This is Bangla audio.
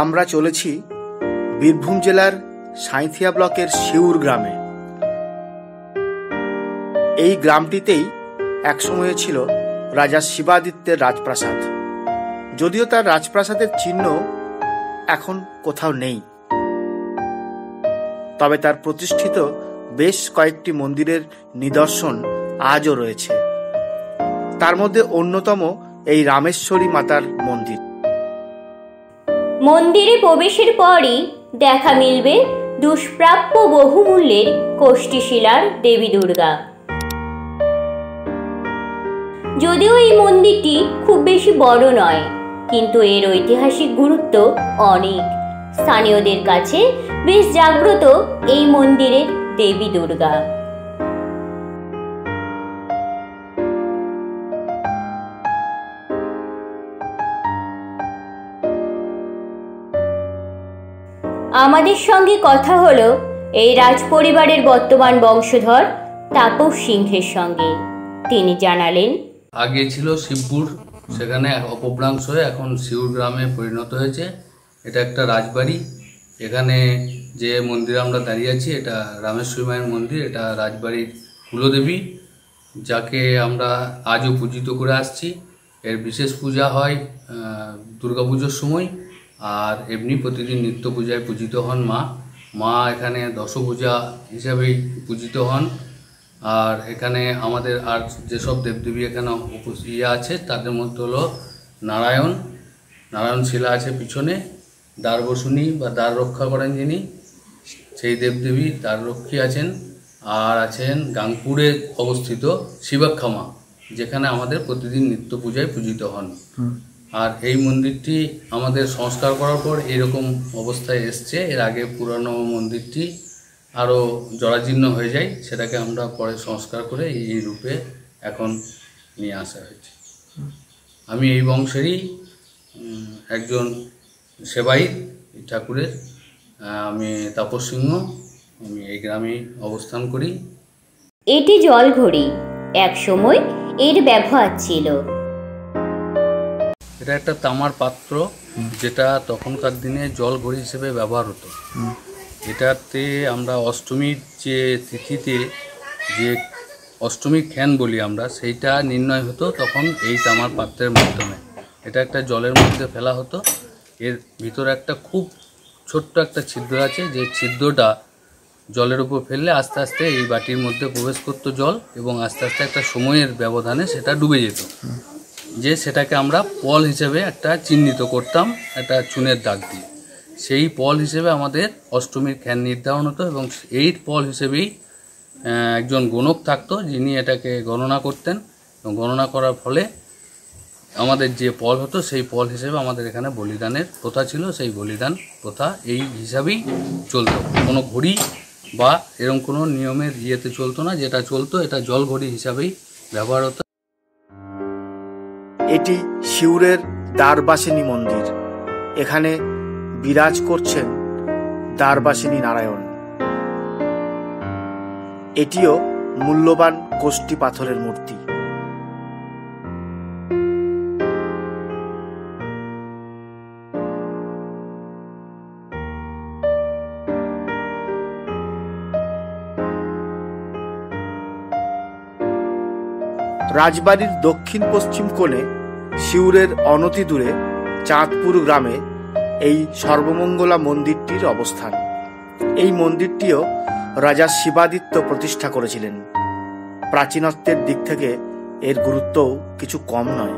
আমরা চলেছি বীরভূম জেলার সাঁইথিয়া ব্লকের শিউর গ্রামে। এই গ্রামটিতেই একসময়ে ছিল রাজা শিবাদিত্যের রাজপ্রাসাদ। যদিও তার রাজপ্রাসাদের চিহ্ন এখন কোথাও নেই, তবে তার প্রতিষ্ঠিত বেশ কয়েকটি মন্দিরের নিদর্শন আজও রয়েছে। তার মধ্যে অন্যতম এই রামেশ্বরী মাতার মন্দির। মন্দিরে প্রবেশের পরই দেখা মিলবে দুষ্প্রাপ্য বহুমূল্যের কোষ্ঠীশিলার দেবী দুর্গা। যদিও এই মন্দিরটি খুব বেশি বড় নয়, কিন্তু এর ঐতিহাসিক গুরুত্ব অনেক। স্থানীয়দের কাছে বেশ জাগ্রত এই মন্দিরের দেবী দুর্গা। আমাদের সঙ্গে কথা হলো এই রাজপরিবারের বর্তমান বংশধর তাপস সিংহের সঙ্গে। তিনি জানালেন, আগে ছিল শিবপুর, সেখানে অপভ্রংশ হয়ে এখন শিউর গ্রামে পরিণত হয়েছে। এটা একটা রাজবাড়ি। এখানে যে মন্দিরে আমরা দাঁড়িয়ে আছি এটা রামেশ্বরী মায়ের মন্দির। এটা রাজবাড়ির কুলদেবী, যাকে আমরা আজও পূজিত করে আসছি। এর বিশেষ পূজা হয় দুর্গাপুজোর সময়, আর এমনি প্রতিদিন নিত্য পূজায় পূজিত হন মা এখানে দশভূজা হিসাবেই পূজিত হন। আর এখানে আমাদের আর যেসব দেবদেবী এখানে আছে তাদের মধ্যে হলো নারায়ণ শিলা আছে পিছনে, দ্বারবসুনী বা দ্বার রক্ষা করেন যিনি, সেই দেবদেবী দ্বাররক্ষী আছেন। আর আছেন গাংপুরে অবস্থিত শিবাক্ষা মা, যেখানে আমাদের প্রতিদিন নিত্য পূজায় পূজিত হন। আর এই মন্দিরটি আমাদের সংস্কার করার পর এরকম অবস্থায় এসছে। এর আগে পুরানো মন্দিরটি আরও জরাজীর্ণ হয়ে যায়, সেটাকে আমরা পরে সংস্কার করে এই রূপে এখন নিয়ে আসা হয়েছে। আমি এই বংশেরই একজন সেবায়িত ঠাকুরের। আমি তাপস সিংহ, আমি এই গ্রামে অবস্থান করি। এটি জলঘড়ি, এক সময় এর ব্যবহার ছিল। এটা একটা তামার পাত্র, যেটা তখনকার দিনে জলঘড়ি হিসেবে ব্যবহার হতো। এটাতে আমরা অষ্টমীর যে তিথিতে যে অষ্টমীর খ্যান বলি আমরা, সেইটা নির্ণয় হতো তখন এই তামার পাত্রের মাধ্যমে। এটা একটা জলের মধ্যে ফেলা হতো। এর ভিতরে একটা খুব ছোট্ট একটা ছিদ্র আছে, যে ছিদ্রটা জলের উপর ফেললে আস্তে আস্তে এই বাটির মধ্যে প্রবেশ করতো জল, এবং আস্তে আস্তে একটা সময়ের ব্যবধানে সেটা ডুবে যেত। যে সেটাকে আমরা পল হিসেবে একটা চিহ্নিত করতাম একটা চুনের দাগ দিয়ে। সেই পল হিসেবে আমাদের অষ্টমীর খ্যান নির্ধারণ হতো, এবং এই পল হিসেবেই একজন গণক থাকতো যিনি এটাকে গণনা করতেন, এবং গণনা করার ফলে আমাদের যে পল হতো সেই পল হিসেবে আমাদের এখানে বলিদানের প্রথা ছিল। সেই বলিদান প্রথা এই হিসাবেই চলতো, কোনো ঘড়ি বা এরকম কোনো নিয়মের ইয়েতে চলতো না। যেটা চলতো এটা জল ঘড়ি হিসাবেই ব্যবহার হতো। এটি শিউরের দ্বারবাসিনী মন্দির। এখানে বিরাজ করছেন দ্বারবাসিনী নারায়ণ। এটিও মূল্যবান কোষ্ঠী পাথরের মূর্তি। রাজবাড়ির দক্ষিণ পশ্চিম কোণে শিউরের অনতি দূরে চাঁদপুর গ্রামে এই সর্বমঙ্গলা মন্দিরটির অবস্থান। এই মন্দিরটিও রাজা শিবাদিত্য প্রতিষ্ঠা করেছিলেন। প্রাচীনত্বের দিক থেকে এর গুরুত্বও কিছু কম নয়।